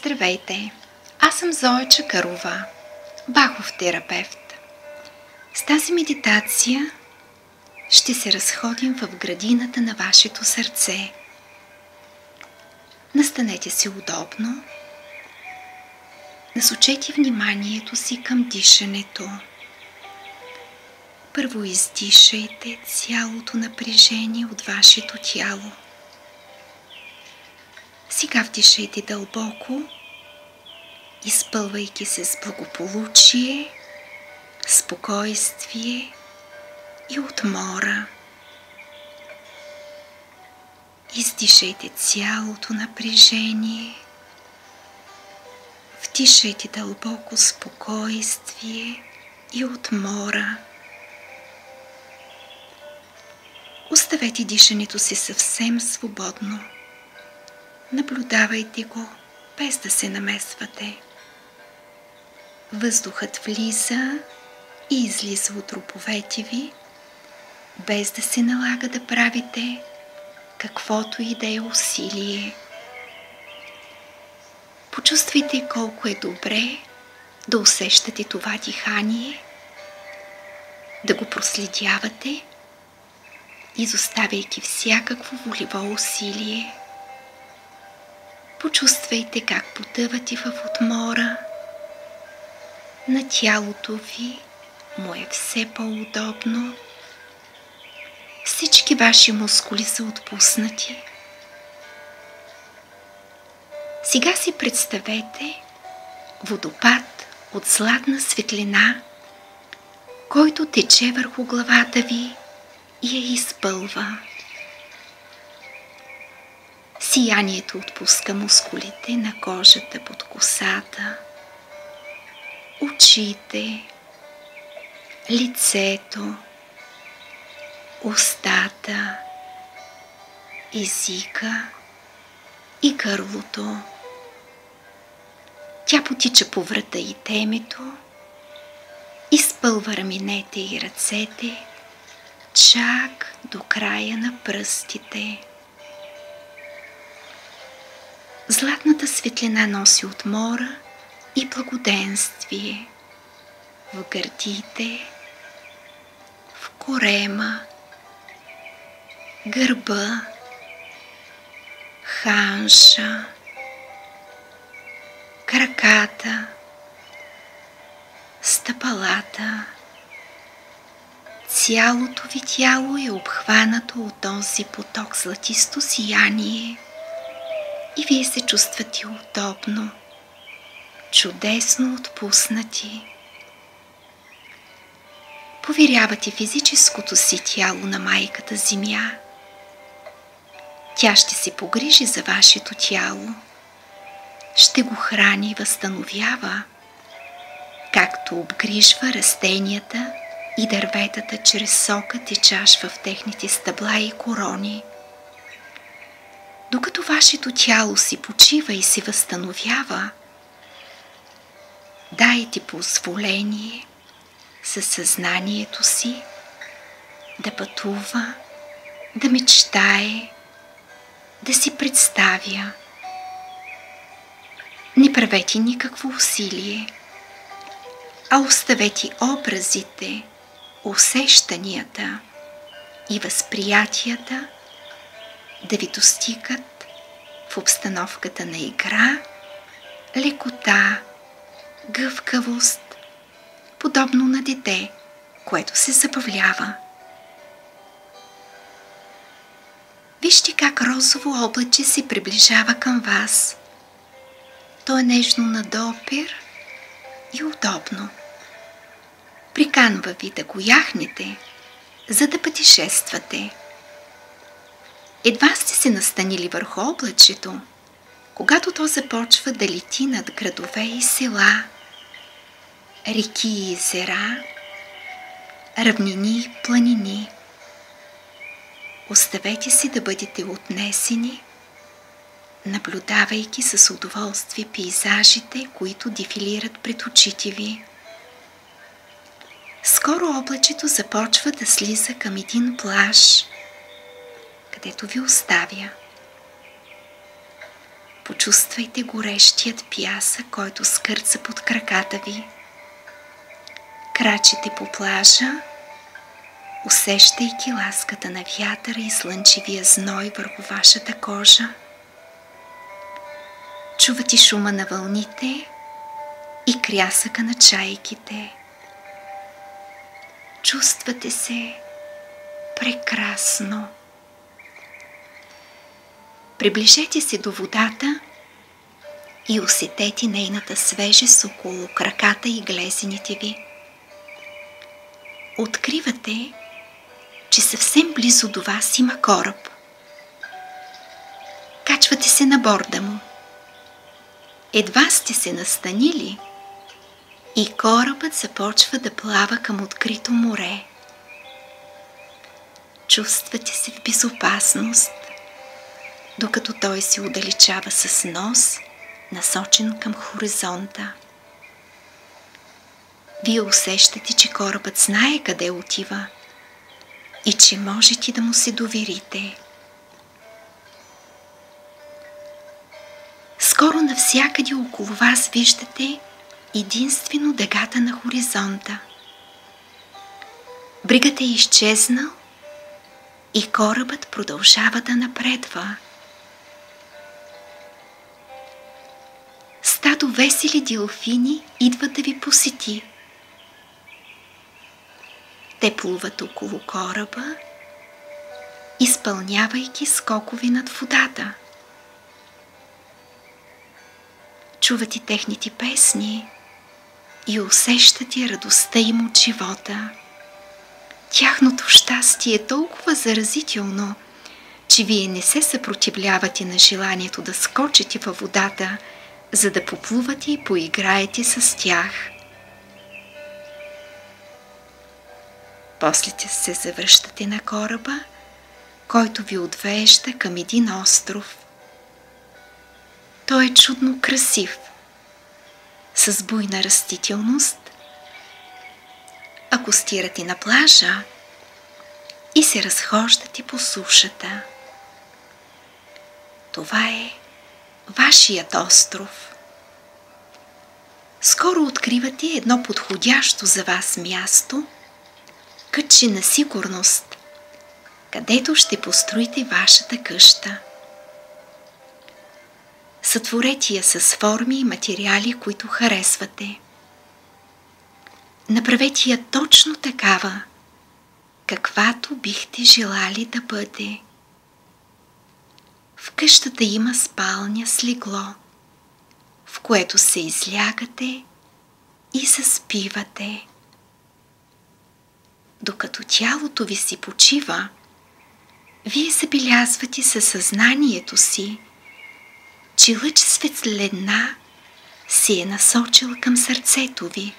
Здравейте! Аз съм Зоя Чакърова, бахов терапевт. С тази медитация ще се разходим в градината на вашето сърце. Настанете се удобно. Насочете вниманието си към дишането. Първо издишайте цялото напрежение от вашето тяло. Сега вдишайте дълбоко, изпълвайки се с благополучие, спокойствие и отмора. Издишайте цялото напрежение. Вдишайте дълбоко спокойствие и отмора. Оставете дишането си съвсем свободно. Наблюдавайте го, без да се намесвате. Въздухът влиза и излиза от роповете ви, без да се налага да правите каквото и да е усилие. Почувствайте колко е добре да усещате това дихание, да го проследявате, изоставяйки всякакво волево усилие. Почувствайте как потъвате в отмора. На тялото ви му е все по-удобно. Всички ваши мускули са отпуснати. Сега си представете водопад от златна светлина, който тече върху главата ви и я изпълва. Сиянието отпуска мускулите на кожата под косата, очите, лицето, устата, езика и гърлото. Тя потича по врата и темето, изпълва раменете и ръцете, чак до края на пръстите. Златната светлина носи отмора и благоденствие в гърдите, в корема, гърба, ханша, краката, стъпалата. Цялото ви тяло е обхванато от този поток златисто сияние и вие се чувствате удобно, чудесно отпуснати. Поверявате физическото си тяло на майката Земя. Тя ще се погрижи за вашето тяло, ще го храни и възстановява, както обгрижва растенията и дърветата чрез сока, течащ в техните стъбла и корони. Докато вашето тяло си почива и се възстановява, дайте позволение със съзнанието си да пътува, да мечтае, да си представя. Не правете никакво усилие, а оставете образите, усещанията и възприятията да ви достигат в обстановката на игра, лекота, гъвкавост, подобно на дете, което се забавлява. Вижте как розово облаче се приближава към вас. То е нежно на допир и удобно. Приканва ви да го яхнете, за да пътешествате. Едва сте се настанили върху облачето, когато то започва да лети над градове и села, реки и езера, равнини и планини. Оставете се да бъдете отнесени, наблюдавайки с удоволствие пейзажите, които дефилират пред очите ви. Скоро облачето започва да слиза към един плаж, където ви оставя. Почувствайте горещият пясък, който скърца под краката ви. Крачете по плажа, усещайки ласката на вятъра и слънчевия зной върху вашата кожа. Чувате шума на вълните и крясъка на чайките. Чувствате се прекрасно. Приближете се до водата и усетете нейната свежест около краката и глезените ви. Откривате, че съвсем близо до вас има кораб. Качвате се на борда му. Едва сте се настанили и корабът започва да плава към открито море. Чувствате се в безопасност, докато той се удалечава с нос, насочен към хоризонта. Вие усещате, че корабът знае къде отива и че можете да му се доверите. Скоро навсякъде около вас виждате единствено дъгата на хоризонта. Бригът е изчезнал и корабът продължава да напредва. Стадо весели делфини идват да ви посети. Те плуват около кораба, изпълнявайки скокове над водата. Чувате техните песни и усещате радостта им от живота. Тяхното щастие е толкова заразително, че вие не се съпротивлявате на желанието да скочите във водата, за да поплувате и поиграете с тях. После се завръщате на кораба, който ви отвежда към един остров. Той е чудно красив, с буйна растителност. Акостирате на плажа и се разхождате по сушата. Това е вашият остров. Скоро откривате едно подходящо за вас място, кътче на сигурност, където ще построите вашата къща. Сътворете я с форми и материали, които харесвате. Направете я точно такава, каквато бихте желали да бъде. В къщата има спалня с легло, в което се излягате и заспивате. Докато тялото ви си почива, вие забелязвате със съзнанието си, че лъч светлина се е насочил към сърцето ви.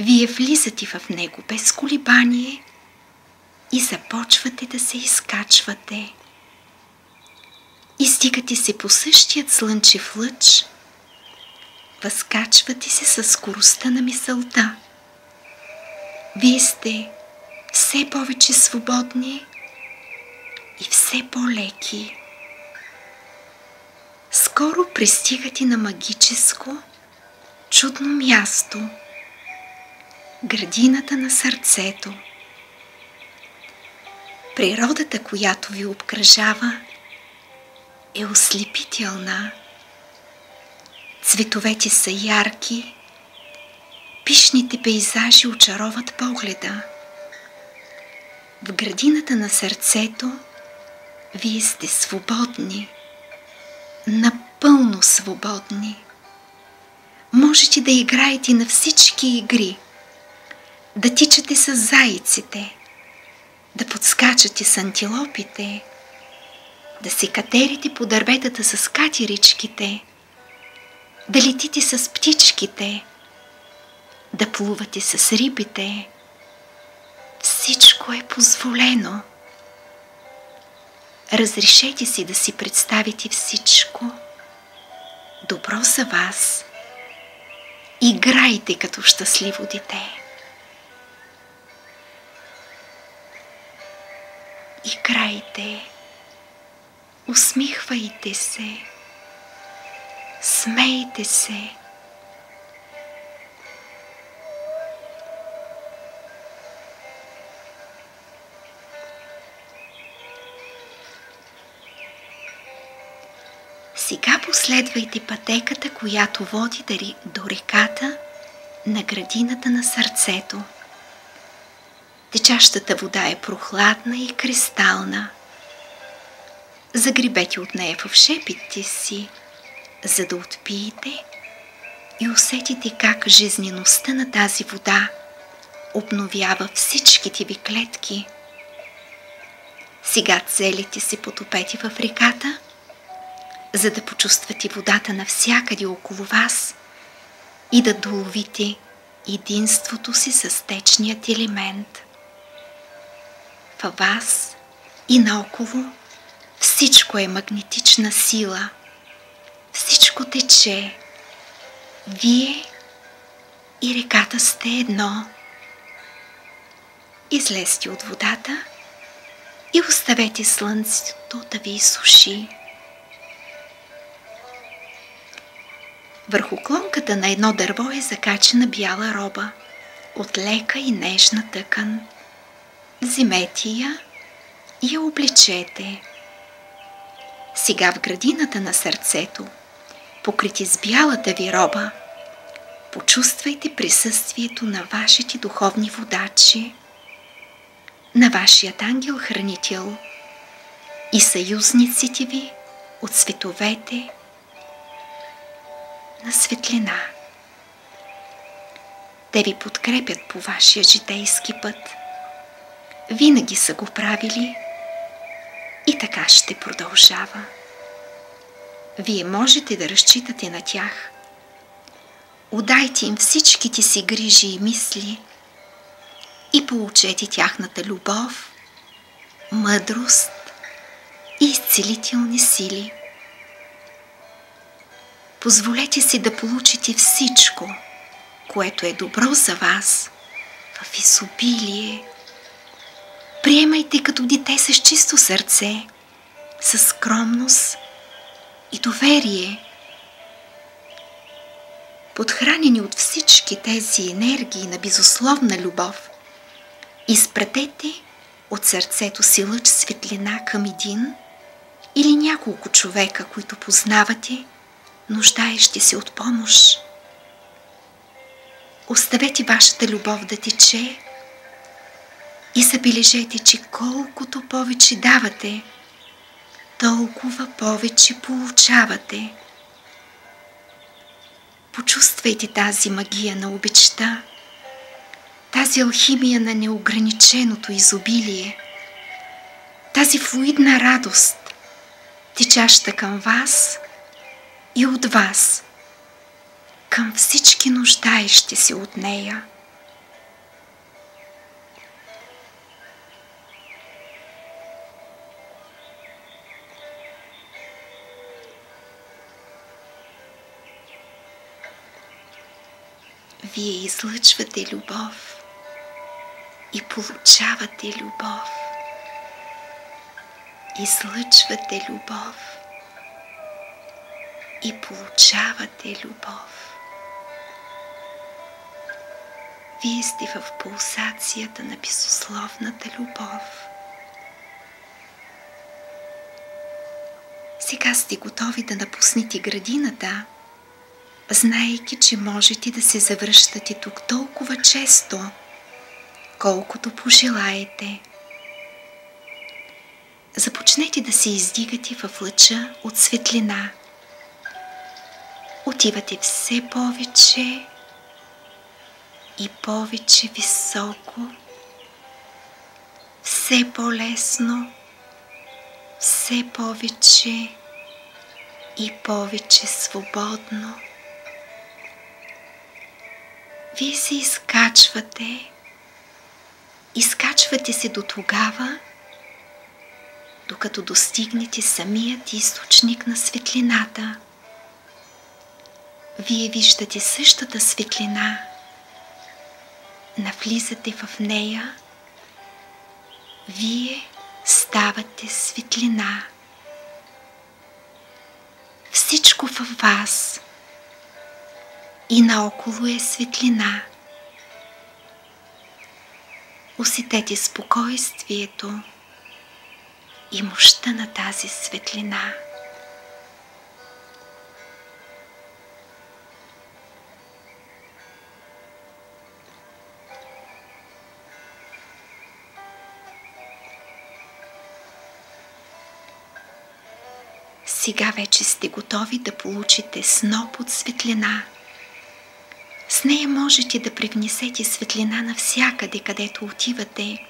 Вие влизате в него без колебание и започвате да се изкачвате. Издигате се по същият слънчев лъч, възкачвате се със скоростта на мисълта. Вие сте все повече свободни и все по-леки. Скоро пристигате на магическо, чудно място – градината на сърцето. Природата, която ви обкръжава, е ослепителна. Цветовете са ярки, пишните пейзажи очароват погледа. В градината на сърцето вие сте свободни, напълно свободни. Можете да играете на всички игри, да тичате с зайците, да подскачате с антилопите, да се катерите по дърветата с катеричките, да летите с птичките, да плувате с рибите. Всичко е позволено. Разрешете си да си представите всичко добро за вас. Играйте като щастливо дете. Играйте, усмихвайте се, Смейте се. Сега последвайте пътеката, която води до реката на градината на сърцето. Течащата вода е прохладна и кристална. Загребете от нея в шепите си, за да отпиете и усетите как жизнеността на тази вода обновява всичките ви клетки. Сега целите се потопете в реката, за да почувствате водата навсякъде около вас и да доловите единството си с течният елемент. Във вас и наоколо всичко е магнетична сила. Всичко тече. Вие и реката сте едно. Излезте от водата и оставете слънцето да ви изсуши. Върху клонката на едно дърво е закачена бяла роба от лека и нежна тъкан. Вземете я и я облечете. Сега в градината на сърцето, покрити с бялата ви роба, почувствайте присъствието на вашите духовни водачи, на вашият ангел-хранител и съюзниците ви от световете на светлина. Те ви подкрепят по вашия житейски път. Винаги са го правили и така ще продължава. Вие можете да разчитате на тях. Отдайте им всичките си грижи и мисли и получете тяхната любов, мъдрост и изцелителни сили. Позволете си да получите всичко, което е добро за вас, в изобилие. Приемайте като дете с чисто сърце, с скромност и доверие. Подхранени от всички тези енергии на безусловна любов, изпратете от сърцето си лъч светлина към един или няколко човека, които познавате, нуждаещи се от помощ. Оставете вашата любов да тече и забележете, че колкото повече давате, толкова повече получавате. Почувствайте тази магия на обичта, тази алхимия на неограниченото изобилие, тази флуидна радост, течаща към вас и от вас, към всички нуждаещи се от нея. Вие излъчвате любов и получавате любов. Излъчвате любов и получавате любов. Вие сте в пулсацията на безусловната любов. Сега сте готови да напуснете градината, знаейки, че можете да се завръщате тук толкова често, колкото пожелаете. Започнете да се издигате в лъча от светлина. Отивате все повече и повече високо, все по-лесно, все повече и повече свободно. Вие се изкачвате се до тогава, докато достигнете самият източник на светлината. Вие виждате същата светлина, навлизате в нея, вие ставате светлина. всичко във вас и наоколо е светлина. Усетете спокойствието и мощта на тази светлина. Сега вече сте готови да получите сноп от светлина. С нея можете да привнесете светлина навсякъде, където отивате,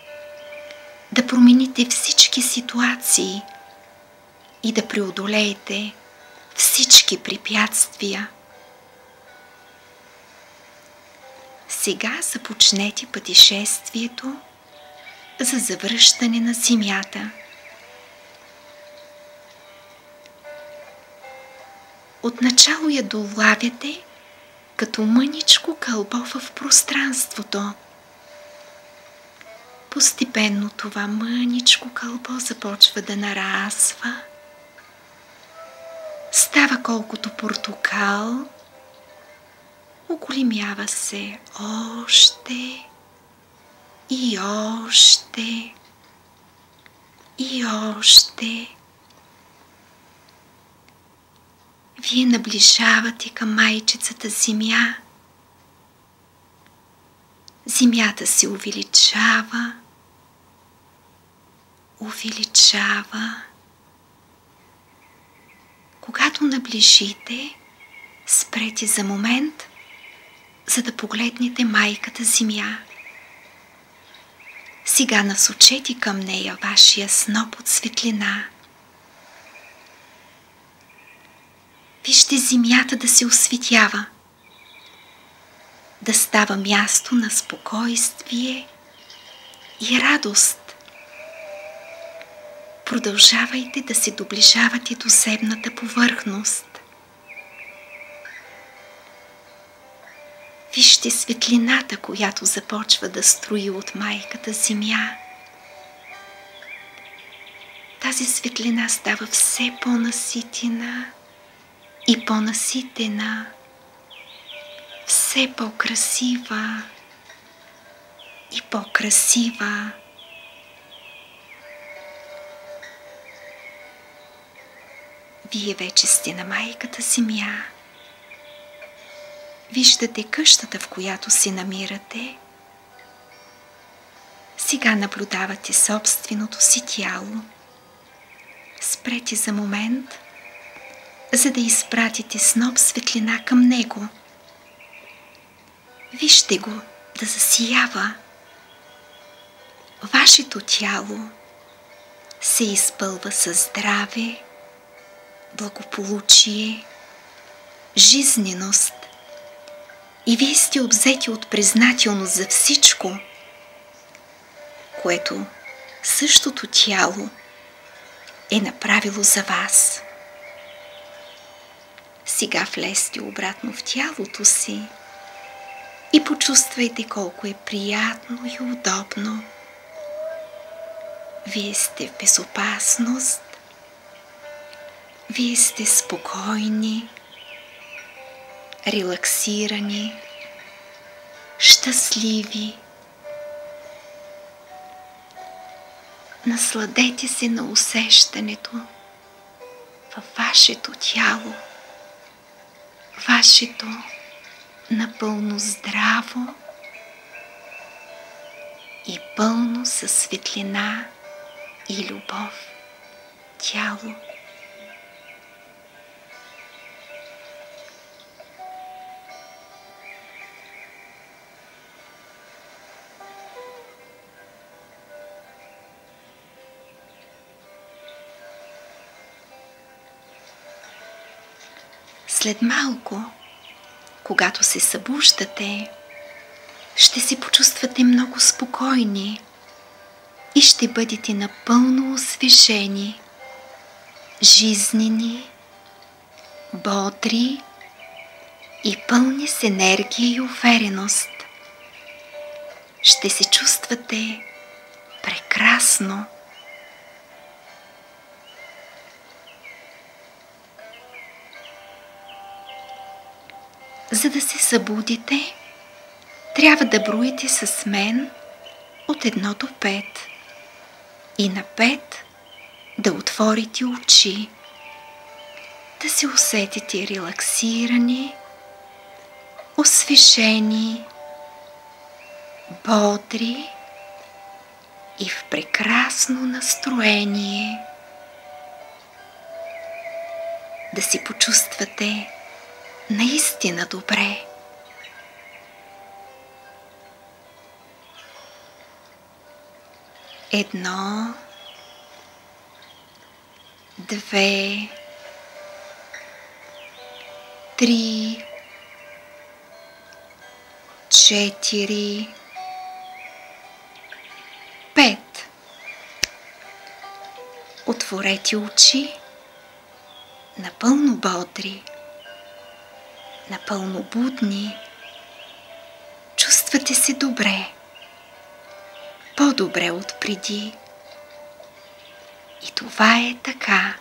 да промените всички ситуации и да преодолеете всички препятствия. Сега започнете пътешествието за завръщане на Земята. Отначало я долавяте като мъничко кълбо в пространството. Постепенно това мъничко кълбо започва да нарасва. Става колкото портокал. Оголемява се още и още и още. Вие наближавате към майчицата Земя. Земята се увеличава, увеличава. Когато наближите, спрете за момент, за да погледнете майката Земя. Сега насочете към нея вашия сноп от светлина. Вижте Земята да се осветява, да става място на спокойствие и радост. Продължавайте да се доближавате до земната повърхност. Вижте светлината, която започва да струи от майката Земя. Тази светлина става все по-наситена и по-наситена, все по-красива и по-красива. Вие вече сте на майката Земя. Виждате къщата, в която се намирате. Сега наблюдавате собственото си тяло. Спрете за момент, за да изпратите сноп светлина към него. Вижте го да засиява. Вашето тяло се изпълва със здраве, благополучие, жизненост и вие сте обзети от признателност за всичко, което същото тяло е направило за вас. Сега влезте обратно в тялото си и почувствайте колко е приятно и удобно. Вие сте в безопасност, вие сте спокойни, релаксирани, щастливи. Насладете се на усещането във вашето тяло, вашето напълно здраво и пълно със светлина и любов тяло. След малко, когато се събуждате, ще се почувствате много спокойни и ще бъдете напълно освежени, жизнени, бодри и пълни с енергия и увереност. Ще се чувствате прекрасно. За да се събудите, трябва да броите с мен от 1 до 5 и на 5 да отворите очи, да се усетите релаксирани, освежени, бодри и в прекрасно настроение. Да се почувствате наистина добре. 1, 2, 3, 4, 5. Отворете очи, напълно бодри, напълно будни. Чувствате се добре, по-добре от преди. И това е така.